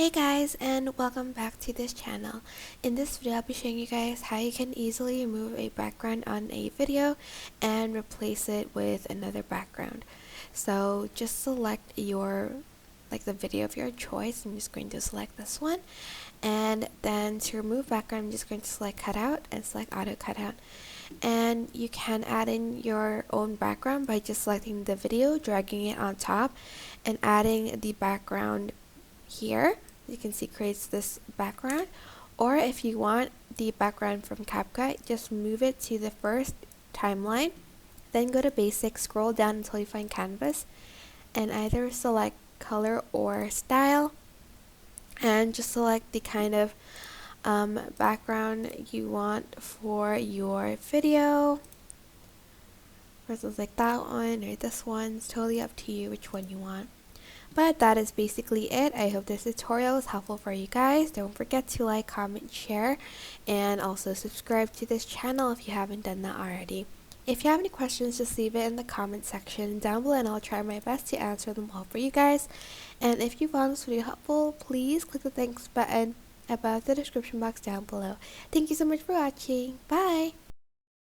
Hey guys, and welcome back to this channel. In this video I'll be showing you guys how you can easily remove a background on a video and replace it with another background. So just select the video of your choice. I'm just going to select this one, and then to remove background I'm just going to select cutout and select auto cutout. And you can add in your own background by just selecting the video, dragging it on top, and adding the background here. You can see creates this background, or if you want the background from CapCut, just move it to the first timeline, then go to basic, scroll down until you find canvas, and either select color or style, and just select the kind of background you want for your video. For instance, like that one or this one. It's totally up to you which one you want. But that is basically it. I hope this tutorial is helpful for you guys. Don't forget to like, comment, share, and also subscribe to this channel if you haven't done that already. If you have any questions, just leave it in the comment section down below and I'll try my best to answer them all for you guys. And if you found this video helpful, please click the thanks button above the description box down below. Thank you so much for watching. Bye!